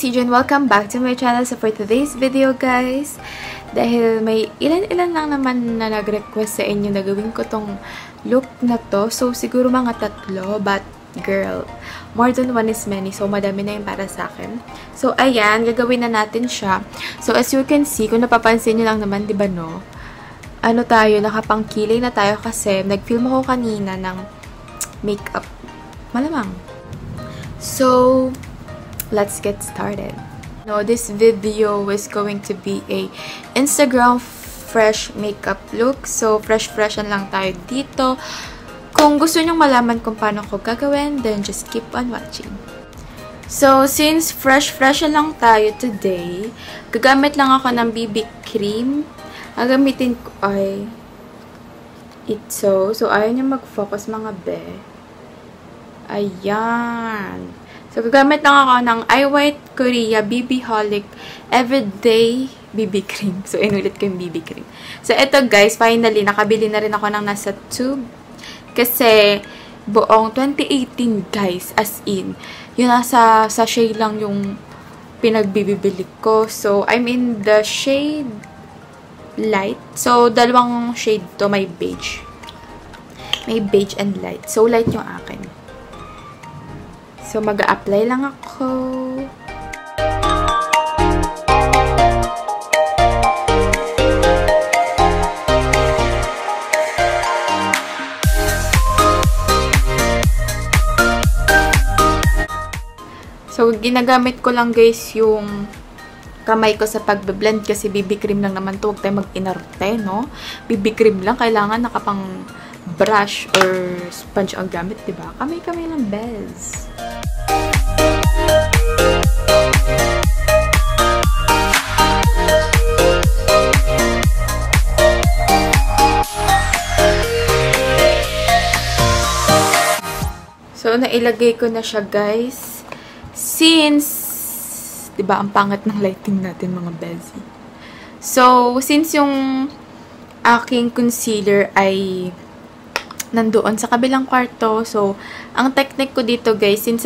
CJ and welcome back to my channel. So for today's video guys, dahil may ilan-ilan lang naman na nag-request sa inyo na gawin ko tong look na to. So siguro mga 3, but girl, more than one is many. So madami na yung para sa akin. So ayan, gagawin na natin siya. So as you can see, kung napapansin nyo lang naman, di ba no? Ano tayo, nakapangkilay na tayo kasi nag-film ako kanina ng makeup. Malamang. So let's get started. No, this video is going to be a Instagram fresh makeup look. So, fresh lang tayo dito. Kung gusto nyong malaman kung paano ko gagawin, then just keep on watching. So, since fresh lang tayo today, gagamit lang ako ng BB cream. Ang gamitin ko ay ito. So, ayaw niya mag-focus mga be. Ayan. So, gagamit lang ako ng iWhite Korea BB Holic Everyday BB Cream. So, inulit ko yung BB Cream. So, ito guys, finally, nakabili na rin ako ng nasa tube. Kasi, buong 2018 guys, as in, yun nasa sachet lang yung pinagbibili ko. So, I'm in the shade light. So, dalawang shade to, may beige. May beige and light. So, light yung akin. So, mag-a-apply lang ako. So, ginagamit ko lang guys yung kamay ko sa pagbe-blend kasi BB cream lang naman to. Huwag tayo mag-inarte, no? BB cream lang. Kailangan nakapang brush or sponge ang gamit, diba? Kamay-kamay lang, bez. So, nailagay ko na siya, guys. Since, diba, ang pangat ng lighting natin, mga bezi. So, since yung aking concealer ay nandoon sa kabilang kwarto, so, ang technique ko dito, guys, since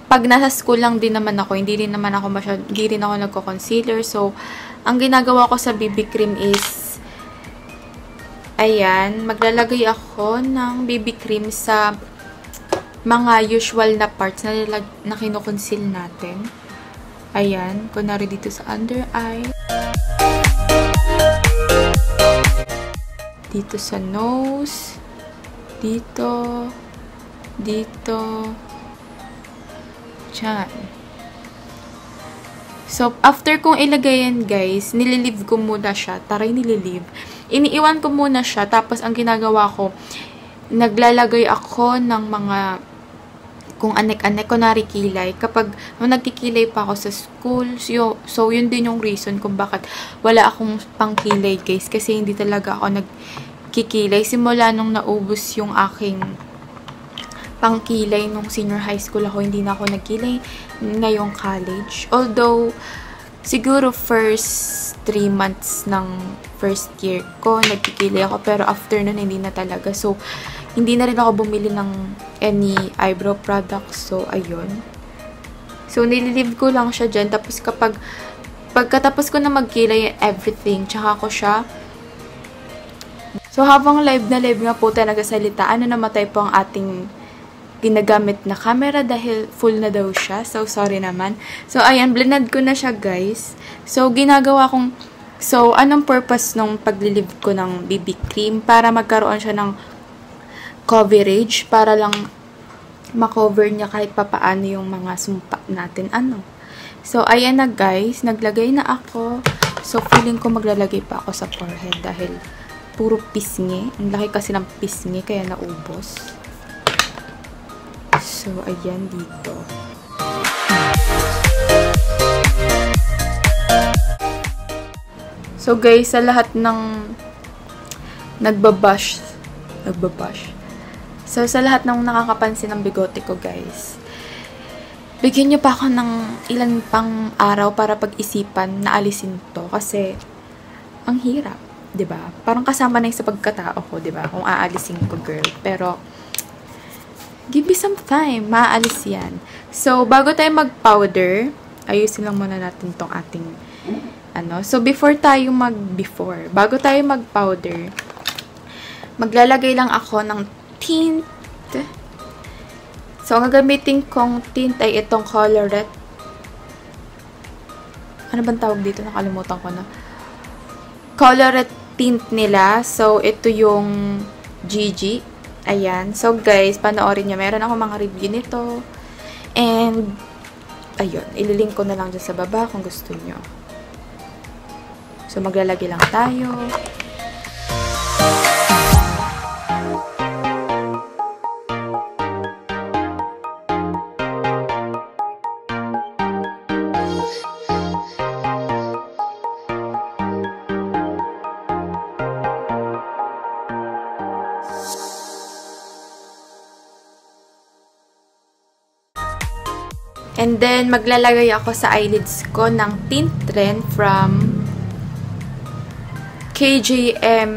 pag nasa school lang din naman ako, hindi rin ako nagko-concealer. So, ang ginagawa ko sa BB cream is, ayan, maglalagay ako ng BB cream sa mga usual na parts na kino-conceal natin. Ayan, kunwari dito sa under eye. Dito sa nose. Dito. Diyan. So, after kong ilagay yan, guys, nililive ko muna siya. Taray, nililive. Iniiwan ko muna siya. Tapos, ang ginagawa ko, naglalagay ako ng mga kung anek-anek, kunwari kilay. Kapag nagkikilay pa ako sa school, so yun din yung reason kung bakit wala akong pangkilay, guys. Kasi hindi talaga ako nagkikilay. Simula nung naubos yung aking pangkilay nung senior high school ako, hindi na ako nagkilay ngayong college. Although, siguro first 3 months ng first year ko, nagkikilay ako. Pero after nun, hindi na talaga. So, hindi na rin ako bumili ng any eyebrow products. So, ayun. So, nililive ko lang siya dyan. Tapos, pagkatapos ko na magkilay everything, tsaka ko siya. So, habang live nga po tayo nagsasalitaan, namatay po ang ating ginagamit na camera dahil full na daw siya. So, sorry naman. So, ayan, blended ko na siya, guys. So, So, anong purpose nung paglilive ko ng BB cream? Para magkaroon siya ng coverage. Para lang makover niya kahit papaano yung mga sumpa natin. So, ayan na, guys. Naglagay na ako. So, feeling ko maglalagay pa ako sa forehead dahil puro pisngi. Ang laki kasi ng pisngi, kaya naubos. So, ayan dito. So, guys, sa lahat ng nagbabash. So, sa lahat ng nakakapansin ng bigote ko, guys, bigyan nyo pa ako ng ilan pang araw para pag-isipan na alisin to. Kasi, ang hirap, diba? Parang kasama na yung sa pagkatao ko, diba? Kung aalisin ko, girl. Pero, give me some time. Maaalis yan. So, bago tayo mag-powder, ayusin lang muna natin tong ating, So, bago tayo mag-powder, maglalagay lang ako ng tint. So, ang gagamitin kong tint ay itong Colorette. Ano bang tawag dito? Nakalimutan ko na. Colorette tint nila. So, ito yung GG. Ayan. So, guys, panoorin nyo. Meron ako mga review nito. And, ayun. Ililink ko na lang dyan sa baba kung gusto nyo. So, maglalagay lang tayo. And then, maglalagay ako sa eyelids ko ng tint rin from KJM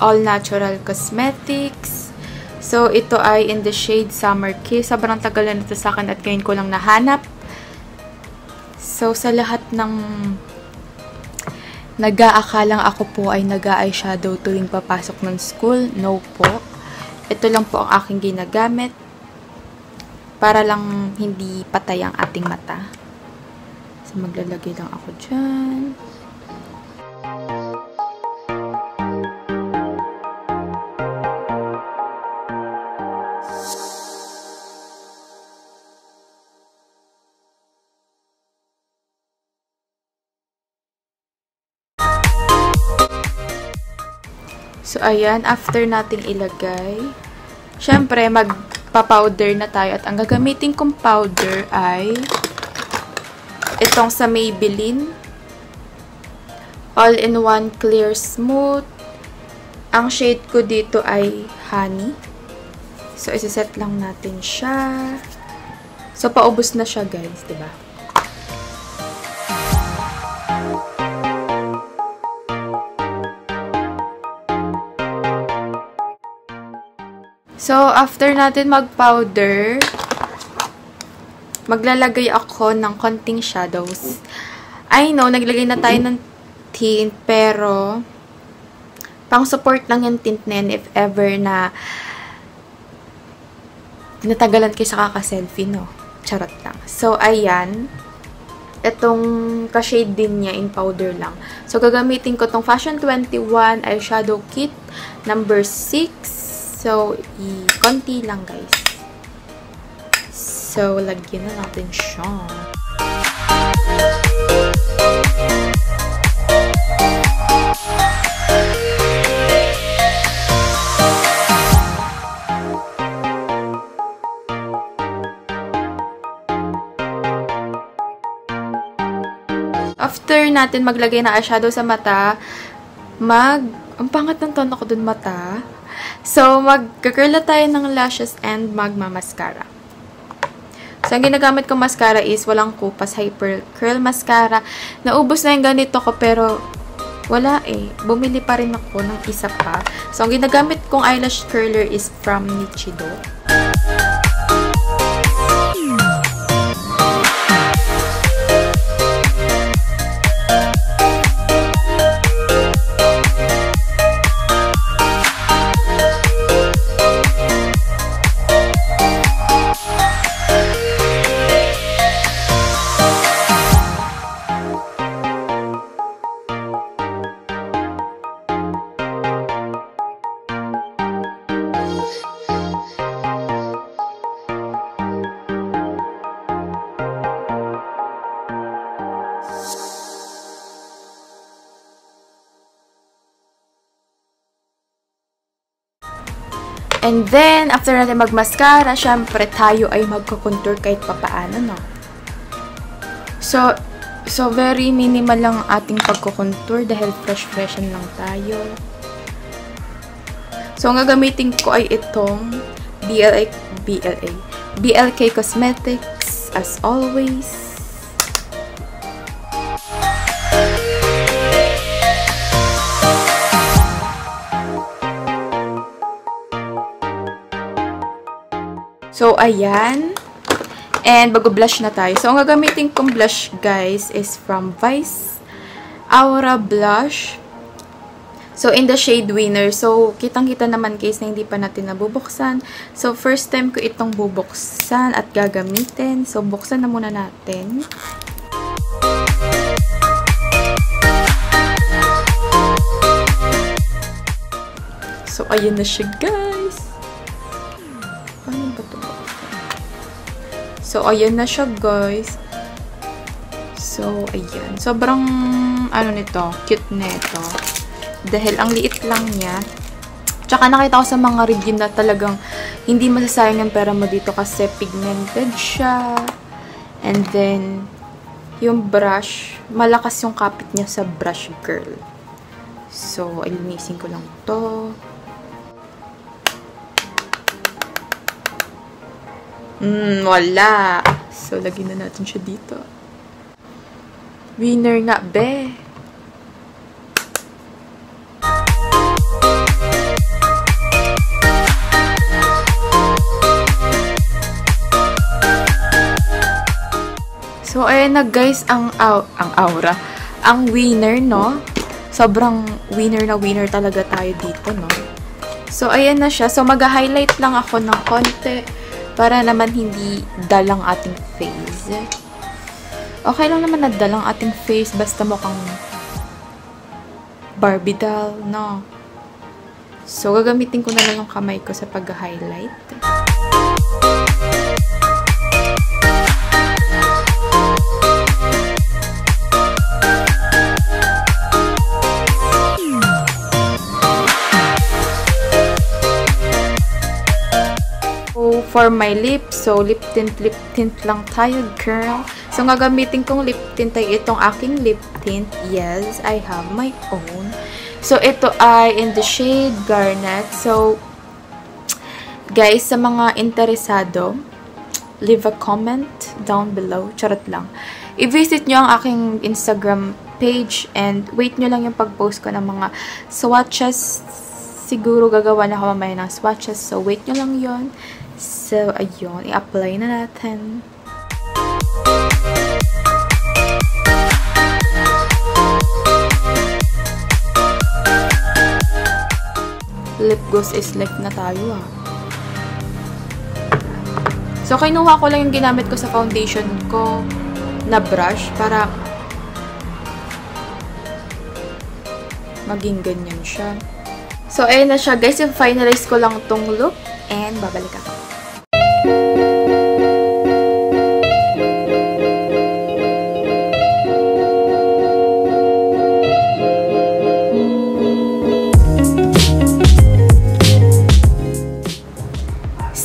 All Natural Cosmetics. So, ito ay in the shade Summer Kiss. Sobrang tagal na nito sa akin at ngayon ko lang nahanap. So, sa lahat ng nag-aakalang ako po ay nag-eyeshadow tuwing papasok ng school, no po. Ito lang po ang aking ginagamit. Para lang hindi patay ang ating mata. So, maglalagay lang ako dyan. So, ayan. After nating ilagay, syempre, magpa-powder na tayo. At ang gagamitin kong powder ay itong sa Maybelline All-in-One Clear Smooth. Ang shade ko dito ay Honey. So, isiset lang natin siya. So, paubos na siya, guys. Diba? So, after natin mag-powder, maglalagay ako ng konting shadows. I know, naglagay na tayo ng tint, pero pang-support lang yung tint na yan if ever na natagalan kayo sa kaka-selfie, no? Charot lang. So, ayan. Itong ka-shade din niya in powder lang. So, gagamitin ko tong Fashion 21 Eyeshadow Kit number 6. So, konti lang, guys. So, lagyan na natin siya. After natin maglagay ng eyeshadow sa mata, ang pangat ng tono ko dun mata. So, mag-curl na tayo ng lashes and magma-mascara. So, ang ginagamit kong mascara is walang kupas, Hyper Curl Mascara. Naubos na yung ganito ko, pero wala eh. Bumili pa rin ako ng isa pa. So, ang ginagamit kong eyelash curler is from Nichido. And then, after natin mag-mascara, syempre tayo ay magko-contour kahit papaano, no? So very minimal lang ating pagko-contour dahil fresh-freshen lang tayo. So, ang gagamitin ko ay itong BLK Cosmetics, as always. So, ayan. And, bago-blush na tayo. So, ang gagamitin kong blush, guys, is from Vice Aura Blush. So, in the shade Winner. So, kitang-kita naman, guys, na hindi pa natin nabubuksan. So, first time ko itong bubuksan at gagamitin. So, buksan na muna natin. So, ayan na siya, guys. Paano ba ito? So, ayan na siya, guys. So, ayan. Sobrang, ano nito, cute nito. Dahil ang liit lang niya. Tsaka nakita ko sa mga review na talagang hindi masasayang ang pera mo dito kasi pigmented siya. And then, yung brush, malakas yung kapit niya sa brush girl. So, alinisin ko lang to. Wala. So, lagyan na natin siya dito. Winner nga, be. So, ayan na guys, ang aura. Ang winner, no? Sobrang winner na winner talaga tayo dito, no? So, ayan na siya. So, mag-highlight lang ako ng konti para naman hindi dalang ating face. Okay lang naman na dalang ating face basta mukhang Barbie doll, no? So, gagamitin ko na lang yung kamay ko sa pag-highlight. For my lips, so lip tint lang tayo, girl. So, gagamitin kong lip tint ay itong aking lip tint. Yes, I have my own. So, ito ay in the shade Garnet. So, guys, sa mga interesado, leave a comment down below. Charot lang. I-visit nyo ang aking Instagram page and wait nyo lang yung pag-post ko ng mga swatches. Siguro gagawa na ako mamaya ng swatches. So, wait nyo lang yon. So, ayun. I-apply na natin. Lip gloss is left na tayo, ah. So, kinuha ko lang yung ginamit ko sa foundation ko na brush para maging ganyan siya. So, ayun na siya, guys. I-finalize ko lang tong look and babalik ako.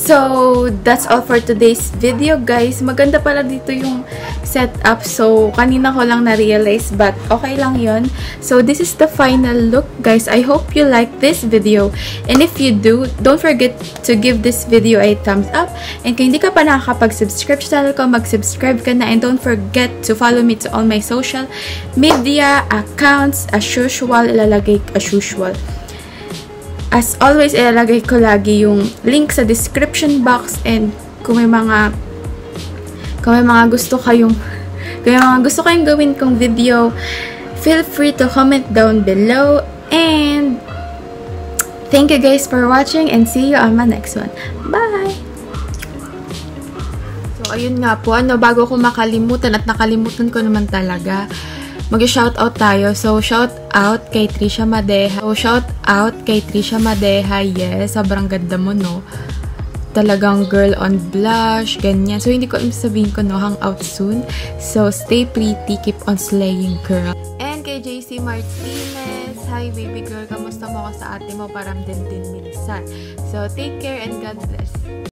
So, that's all for today's video, guys. Maganda pala dito yung setup. So, kanina ko lang na-realize, but okay lang yun. So, this is the final look, guys. I hope you like this video. And if you do, don't forget to give this video a thumbs up. And kung hindi ka pa nakakapag-subscribe sa channel ko, mag-subscribe ka na. And don't forget to follow me to all my social media accounts. As usual, ilalagay as usual. As always, ilalagay ko lagi yung link sa description box and kung may mga gusto kayong gawin kong video, feel free to comment down below. And thank you guys for watching and see you on my next one. Bye! So, ayun nga po, bago ko makalimutan at nakalimutan ko naman talaga, mag-shoutout tayo. So, shoutout kay Trisha Madeja. Yes, sobrang ganda mo, no? Talagang girl on blush, ganyan. So, hindi ko alam sabihin ko, no? Hang out soon. So, stay pretty, keep on slaying, girl. And kay JC Martinez, hi baby girl, kamusta mo ako sa ate mo? Parang din minsan. So, take care and God bless.